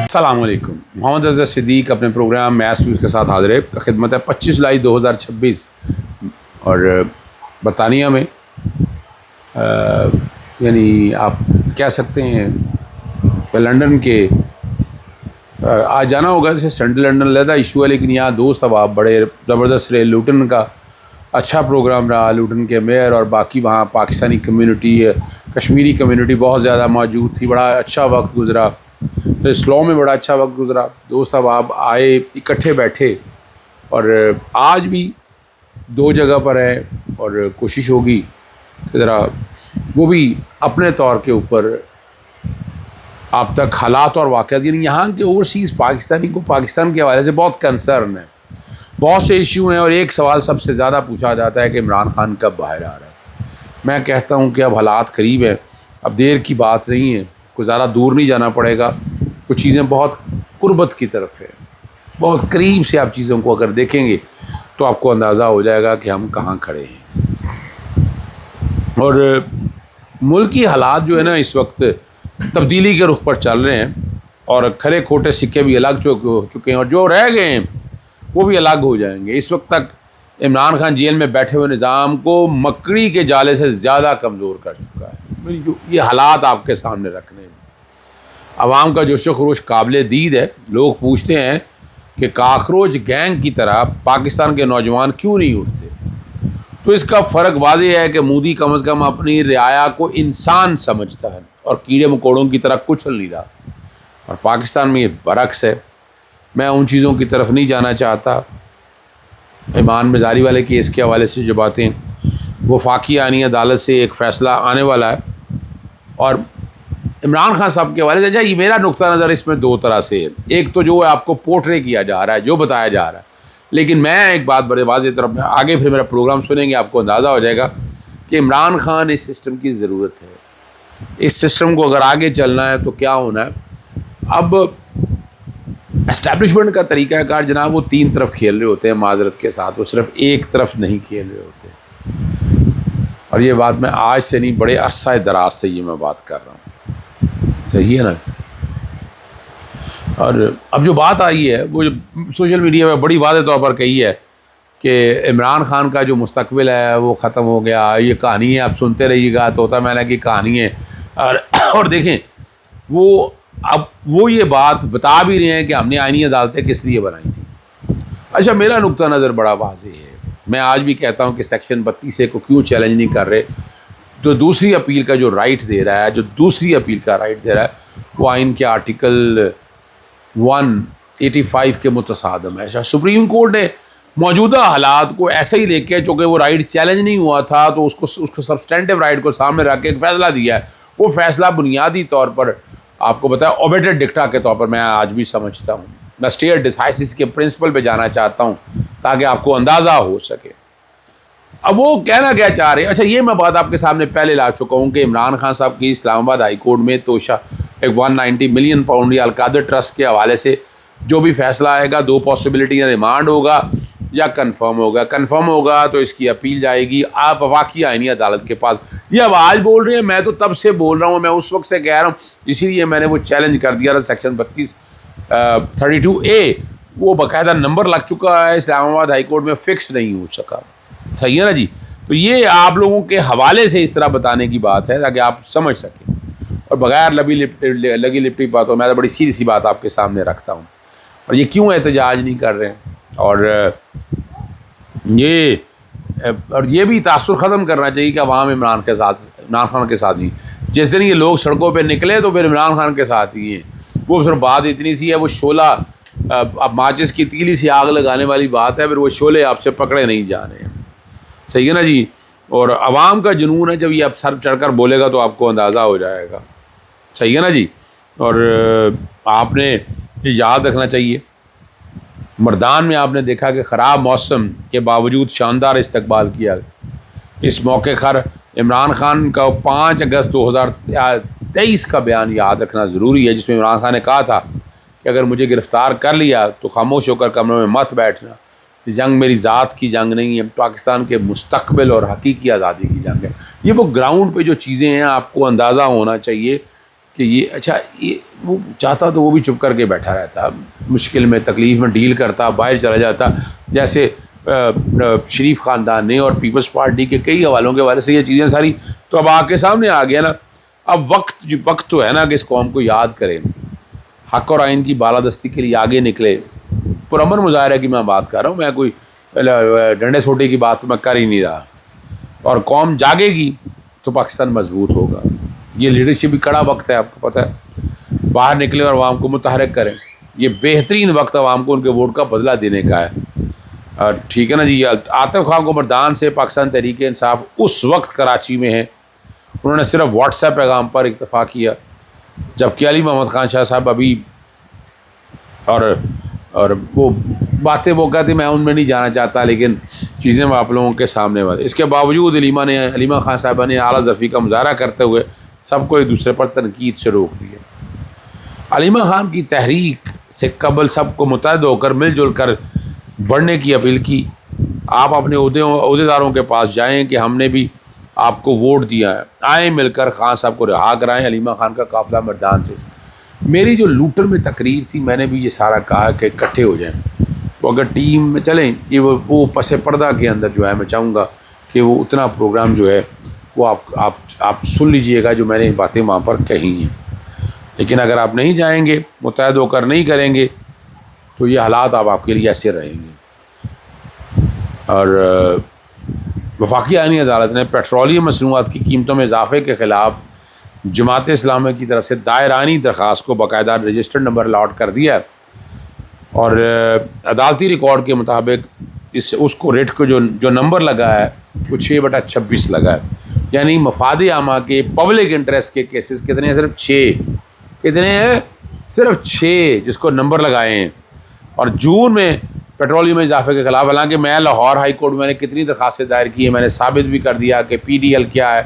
السلام علیکم. محمد اظہر صدیق اپنے پروگرام میس نیوز کے ساتھ حاضر ہے. خدمت ہے 25 جولائی 2026 اور برطانیہ میں یعنی آپ کہہ سکتے ہیں لنڈن کے آج جانا ہوگا. جیسے سینٹرل لنڈن علیحدہ ایشو ہے، لیکن یہاں دوست احباب بڑے زبردست رہے. لوٹن کا اچھا پروگرام رہا. لوٹن کے میئر اور باقی وہاں پاکستانی کمیونٹی، کشمیری کمیونٹی بہت زیادہ موجود تھی. بڑا اچھا وقت گزرا. اسلام میں بڑا اچھا وقت گزرا. دوست احباب آئے، اکٹھے بیٹھے، اور آج بھی دو جگہ پر ہے اور کوشش ہوگی کہ ذرا وہ بھی اپنے طور کے اوپر آپ تک حالات اور واقعات، یعنی یہاں کے اوورسیز پاکستانی کو پاکستان کے حوالے سے بہت کنسرن ہے. بہت سے ایشو ہیں اور ایک سوال سب سے زیادہ پوچھا جاتا ہے کہ عمران خان کب باہر آ رہا ہے. میں کہتا ہوں کہ اب حالات قریب ہیں، اب دیر کی بات نہیں ہے، کوئی زیادہ دور نہیں جانا پڑے گا. کچھ چیزیں بہت قربت کی طرف ہے، بہت قریب سے آپ چیزوں کو اگر دیکھیں گے تو آپ کو اندازہ ہو جائے گا کہ ہم کہاں کھڑے ہیں. اور ملکی حالات جو ہے نا اس وقت تبدیلی کے رخ پر چل رہے ہیں اور کھرے کھوٹے سکے بھی الگ ہو چکے ہیں اور جو رہ گئے ہیں وہ بھی الگ ہو جائیں گے. اس وقت تک عمران خان جیل میں بیٹھے ہوئے نظام کو مکڑی کے جالے سے زیادہ کمزور کر چکا ہے. یہ حالات آپ کے سامنے رکھنے ہیں. عوام کا جوش و خروش قابل دید ہے. لوگ پوچھتے ہیں کہ کاکروچ گینگ کی طرح پاکستان کے نوجوان کیوں نہیں اٹھتے. تو اس کا فرق واضح ہے کہ مودی کم از کم اپنی رعایا کو انسان سمجھتا ہے اور کیڑے مکوڑوں کی طرح کچل نہیں رہا. اور پاکستان میں یہ برعکس ہے. میں ان چیزوں کی طرف نہیں جانا چاہتا. ایمان مزاری والے کیس کے حوالے سے جو باتیں، وفاقی آئینی عدالت سے ایک فیصلہ آنے والا ہے. اور عمران خان صاحب کے حوالے سے اچھا، یہ میرا نقطہ نظر اس میں دو طرح سے ہے. ایک تو جو ہے آپ کو پورٹرے کیا جا رہا ہے، جو بتایا جا رہا ہے، لیکن میں ایک بات بڑے واضح طرف میں آگے پھر میرا پروگرام سنیں گے آپ کو اندازہ ہو جائے گا کہ عمران خان اس سسٹم کی ضرورت ہے. اس سسٹم کو اگر آگے چلنا ہے تو کیا ہونا ہے. اب اسٹیبلشمنٹ کا طریقہ کار جناب وہ تین طرف کھیل رہے ہوتے ہیں. معذرت کے ساتھ وہ صرف ایک طرف نہیں کھیل رہے ہوتے. اور یہ بات میں آج سے نہیں، بڑے عرصہ دراز سے یہ میں بات کر رہا ہوں. صحیح ہے نا. اور اب جو بات آئی ہے وہ سوشل میڈیا میں بڑی واضح طور پر کہی ہے کہ عمران خان کا جو مستقبل ہے وہ ختم ہو گیا. یہ کہانی ہے، آپ سنتے رہیے گا. طوطا مینا کی کہانی ہے. اور دیکھیں وہ یہ بات بتا بھی رہے ہیں کہ ہم نے آئینی عدالتیں کس لیے بنائی تھیں. اچھا، میرا نقطہ نظر بڑا واضح ہے. میں آج بھی کہتا ہوں کہ سیکشن 32 کو کیوں چیلنج نہیں کر رہے. تو دوسری اپیل کا جو رائٹ دے رہا ہے، جو دوسری اپیل کا رائٹ دے رہا ہے، وہ آئین کے آرٹیکل 185 کے متصادم ہے. سپریم کورٹ نے موجودہ حالات کو ایسے ہی لے کے، چونکہ وہ رائٹ چیلنج نہیں ہوا تھا تو اس کو سبسٹینٹیو رائٹ کو سامنے رکھ کے ایک فیصلہ دیا ہے. وہ فیصلہ بنیادی طور پر آپ کو بتایا اوبیٹڈ ڈکٹا کے طور پر میں آج بھی سمجھتا ہوں. میں اسٹیئر ڈیسائسس کے پرنسپل پہ جانا چاہتا ہوں تاکہ آپ کو اندازہ ہو سکے. اب وہ کہنا کیا چاہ رہے ہیں. اچھا، یہ میں بات آپ کے سامنے پہلے لا چکا ہوں کہ عمران خان صاحب کی اسلام آباد ہائی کورٹ میں توشہ ایک 190 ملین پاؤنڈ یا القادر ٹرسٹ کے حوالے سے جو بھی فیصلہ آئے گا، دو پاسبلٹی، ریمانڈ ہوگا یا کنفرم ہوگا. کنفرم ہوگا تو اس کی اپیل جائے گی آپ وفاقی آئینی عدالت کے پاس. یہ اب آج بول رہے ہیں، میں تو تب سے بول رہا ہوں، میں اس وقت سے کہہ رہا ہوں. اسی لیے میں نے وہ چیلنج کر دیا تھا. سیکشن 32A وہ باقاعدہ نمبر لگ چکا ہے، اسلام آباد ہائی کورٹ میں فکس نہیں ہو سکا. صحیح ہے نا جی. تو یہ آپ لوگوں کے حوالے سے اس طرح بتانے کی بات ہے تاکہ آپ سمجھ سکیں اور بغیر لگی لپٹی باتوں میں بڑی سیدھی سی بات آپ کے سامنے رکھتا ہوں. اور یہ کیوں احتجاج نہیں کر رہے ہیں. اور یہ بھی تاثر ختم کرنا چاہیے کہ عوام عمران خان کے ساتھ نہیں. جس دن یہ لوگ سڑکوں پہ نکلے تو پھر عمران خان کے ساتھ ہی ہیں. وہ صرف بات اتنی سی ہے، وہ شعلہ اب ماچس کی تیلی سے آگ لگانے والی بات ہے. پھر وہ شعلے آپ سے پکڑے نہیں جا رہے ہیں. صحیح ہے نا جی. اور عوام کا جنون ہے، جب یہ اب سر چڑھ کر بولے گا تو آپ کو اندازہ ہو جائے گا. صحیح ہے نا جی. اور آپ نے یہ یاد رکھنا چاہیے، مردان میں آپ نے دیکھا کہ خراب موسم کے باوجود شاندار استقبال کیا. اس موقع پر عمران خان کا 5 اگست 2023 کا بیان یاد رکھنا ضروری ہے، جس میں عمران خان نے کہا تھا کہ اگر مجھے گرفتار کر لیا تو خاموش ہو کر کمرے میں مت بیٹھنا. جنگ میری ذات کی جنگ نہیں ہے، پاکستان کے مستقبل اور حقیقی آزادی کی جنگ ہے. یہ وہ گراؤنڈ پہ جو چیزیں ہیں آپ کو اندازہ ہونا چاہیے کہ یہ اچھا یہ وہ چاہتا تو وہ بھی چپ کر کے بیٹھا رہتا، مشکل میں تکلیف میں ڈیل کرتا، باہر چلا جاتا، جیسے شریف خاندان نے اور پیپلز پارٹی کے کئی حوالوں کے حوالے سے یہ چیزیں ساری تو اب آ کے سامنے آ گیا نا. اب وقت تو ہے نا کہ اس قوم کو یاد کرے، حق اور آئین کی بالادستی کے لیے آگے نکلے. پرامن مظاہرہ کی میں بات کر رہا ہوں، میں کوئی ڈنڈے سوٹے کی بات تو میں کر ہی نہیں رہا. اور قوم جاگے گی تو پاکستان مضبوط ہوگا. یہ لیڈرشپ بھی کڑا وقت ہے، آپ کو پتہ ہے. باہر نکلیں اور عوام کو متحرک کریں. یہ بہترین وقت عوام کو ان کے ووٹ کا بدلہ دینے کا ہے. اور ٹھیک ہے نا جی. عاطف خان گوبردان سے پاکستان تحریک انصاف اس وقت کراچی میں ہے، انہوں نے صرف واٹس ایپ پیغام پر اکتفا کیا، جبکہ علی محمد خان شاہ صاحب ابھی اور وہ باتیں وہ کہتے میں ان میں نہیں جانا چاہتا، لیکن چیزیں وہ آپ لوگوں کے سامنے والے. اس کے باوجود علیمہ خان صاحبہ نے اعلیٰ ظرفی کا مظاہرہ کرتے ہوئے سب کو ایک دوسرے پر تنقید سے روک دیا. علیمہ خان کی تحریک سے قبل سب کو متحد ہو کر مل جل کر بڑھنے کی اپیل کی. آپ اپنے عہدیداروں کے پاس جائیں کہ ہم نے بھی آپ کو ووٹ دیا ہے، آئیں مل کر خان صاحب کو رہا کرائیں. علیمہ خان کا قافلہ میدان سے. میری جو لوٹر میں تقریر تھی میں نے بھی یہ سارا کہا کہ اکٹھے ہو جائیں. تو اگر ٹیم میں چلیں یہ وہ پس پردہ کے اندر جو ہے میں چاہوں گا کہ وہ اتنا پروگرام جو ہے وہ آپ سن لیجئے گا جو میں نے باتیں وہاں پر کہی ہیں. لیکن اگر آپ نہیں جائیں گے، متحد ہو کر نہیں کریں گے، تو یہ حالات آپ کے لیے ایسے رہیں گے. اور وفاقی آئینی عدالت نے پیٹرولیم مصنوعات کی قیمتوں میں اضافے کے خلاف جماعت اسلامی کی طرف سے دائرانی درخواست کو باقاعدہ رجسٹرڈ نمبر الاٹ کر دیا ہے. اور عدالتی ریکارڈ کے مطابق اس کو ریٹ کو جو نمبر لگا ہے وہ 6/26 لگا ہے. یعنی مفاد عامہ کے پبلک انٹرسٹ کے کیسز کتنے ہیں؟ صرف 6. کتنے ہیں؟ صرف 6 جس کو نمبر لگائے ہیں. اور جون میں پیٹرولیم میں اضافے کے خلاف، حالانکہ میں لاہور ہائی کورٹ میں نے کتنی درخواستیں دائر کی ہیں، میں نے ثابت بھی کر دیا کہ پی ڈی ایل کیا ہے،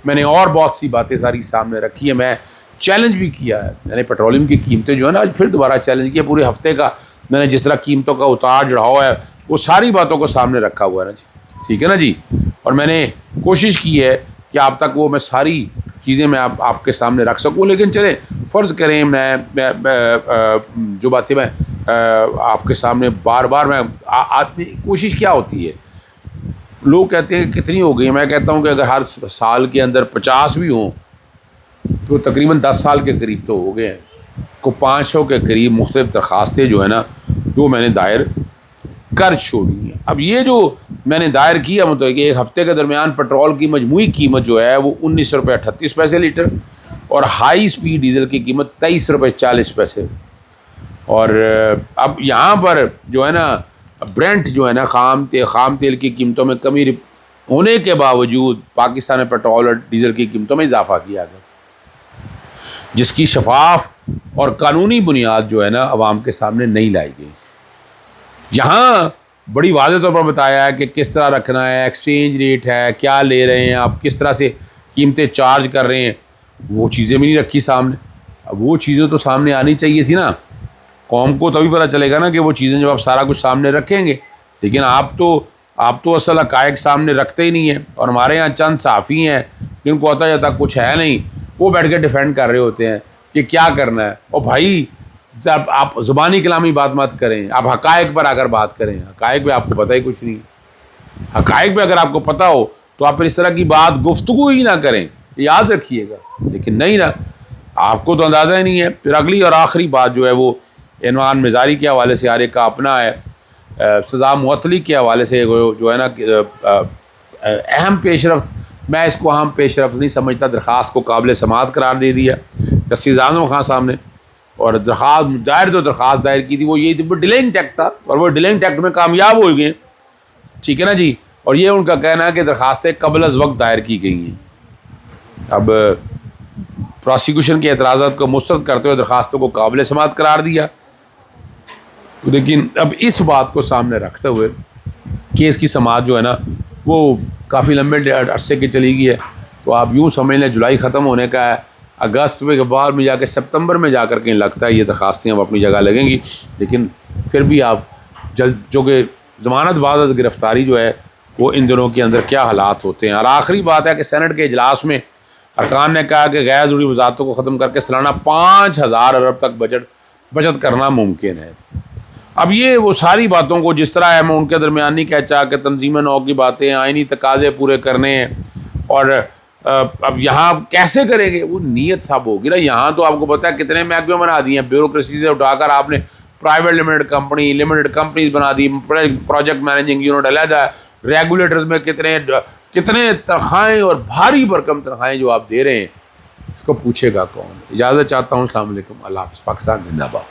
میں نے اور بہت سی باتیں ساری سامنے رکھی ہیں، میں چیلنج بھی کیا ہے. میں نے پیٹرولیم کی قیمتیں جو ہے نا آج پھر دوبارہ چیلنج کیا. پورے ہفتے کا میں نے جس طرح قیمتوں کا اتار چڑھاؤ ہے وہ ساری باتوں کو سامنے رکھا ہوا ہے نا جی. ٹھیک ہے نا جی. اور میں نے کوشش کی ہے کہ آپ تک وہ میں ساری چیزیں میں آپ کے سامنے رکھ سکوں. لیکن چلیں فرض کریں میں جو باتیں میں آپ کے سامنے بار بار میں کوشش کیا ہوتی ہے، لوگ کہتے ہیں کہ کتنی ہو گئی، میں کہتا ہوں کہ اگر ہر سال کے اندر 50 بھی ہوں تو تقریباً 10 سال کے قریب تو ہو گئے ہیں. کو 500 کے قریب مختلف درخواستیں جو ہے نا وہ میں نے دائر کر چھوڑی ہیں. اب یہ جو میں نے دائر کیا مطلب کہ ایک ہفتے کے درمیان پیٹرول کی مجموعی قیمت جو ہے وہ 19.38 روپے لیٹر اور ہائی سپیڈ ڈیزل کی قیمت 23.40 روپے. اور اب یہاں پر جو ہے نا برنٹ جو ہے نا خام تیل کی قیمتوں میں کمی ہونے کے باوجود پاکستان میں پیٹرول اور ڈیزل کی قیمتوں میں اضافہ کیا گیا، جس کی شفاف اور قانونی بنیاد جو ہے نا عوام کے سامنے نہیں لائی گئی. یہاں بڑی واضح طور پر بتایا ہے کہ کس طرح رکھنا ہے، ایکسچینج ریٹ ہے، کیا لے رہے ہیں آپ، کس طرح سے قیمتیں چارج کر رہے ہیں، وہ چیزیں بھی نہیں رکھی سامنے. اب وہ چیزیں تو سامنے آنی چاہیے تھی نا، قوم کو تبھی پتہ چلے گا نا کہ وہ چیزیں جب آپ سارا کچھ سامنے رکھیں گے. لیکن آپ تو اصل حقائق سامنے رکھتے ہی نہیں ہیں. اور ہمارے یہاں چند صحافی ہیں جن کو ہوتا جاتا کچھ ہے نہیں، وہ بیٹھ کے ڈیفینڈ کر رہے ہوتے ہیں کہ کیا کرنا ہے. اور بھائی جب آپ زبانی کلامی بات مت کریں، آپ حقائق پر آ کر بات کریں. حقائق پہ آپ کو پتہ ہی کچھ نہیں. حقائق پہ اگر آپ کو پتہ ہو تو آپ پھر اس طرح کی بات گفتگو ہی نہ کریں، یاد رکھیے گا. لیکن نہیں نا، آپ کو تو اندازہ ہی نہیں ہے. پھر اگلی اور آخری بات جو ہے وہ عنوان مزاری کے حوالے سے ہر ایک کا اپنا ہے. سزا معطلی کے حوالے سے جو ہے نا اہم پیش رفت، میں اس کو اہم پیش رفت نہیں سمجھتا، درخواست کو قابل سماعت قرار دے دیا جسٹس اعظم خان صاحب نے. اور درخواست دائر کی تھی وہ یہی تھی، وہ ڈیلنگ ٹیکٹ تھا اور وہ ڈیلنگ ٹیکٹ میں کامیاب ہو گئے. ٹھیک ہے نا جی. اور یہ ان کا کہنا ہے کہ درخواستیں قبل از وقت دائر کی گئی ہیں. اب پراسیکیوشن کے اعتراضات کو مسترد کرتے ہوئے درخواستوں کو قابل سماعت قرار دیا. لیکن اب اس بات کو سامنے رکھتے ہوئے کیس کی سماعت جو ہے نا وہ کافی لمبے عرصے کی چلی گئی ہے. تو آپ یوں سمجھ لیں جولائی ختم ہونے کا ہے، اگست کے بعد میں جا کے سپتمبر میں جا کر کہیں لگتا ہے یہ درخواستیں اب اپنی جگہ لگیں گی. لیکن پھر بھی آپ جو کہ ضمانت بعد از گرفتاری جو ہے وہ ان دنوں کے اندر کیا حالات ہوتے ہیں. اور آخری بات ہے کہ سینٹ کے اجلاس میں ارکان نے کہا کہ غیر ضروری وزارتوں کو ختم کر کے سالانہ 5,000 ارب تک بچت کرنا ممکن ہے۔ اب یہ وہ ساری باتوں کو جس طرح ہے میں ان کے درمیان نہیں کہہ چاہ کہ تنظیم نو کی باتیں آئینی تقاضے پورے کرنے ہیں، اور اب یہاں کیسے کریں گے، وہ نیت صاحب ہوگی نا۔ یہاں تو آپ کو پتہ ہے کتنے محکمے بنا دیے ہیں، بیوروکریسی سے اٹھا کر آپ نے پرائیویٹ لمیٹڈ کمپنیز بنا دی، پروجیکٹ مینیجنگ یونٹ علیحدہ، ریگولیٹرز میں کتنے تنخواہیں اور بھاری بھرکم تنخواہیں جو آپ دے رہے ہیں، اس کو پوچھے گا کون؟ اجازت چاہتا ہوں، السلام علیکم، اللہ حافظ، پاکستان زندہ باد۔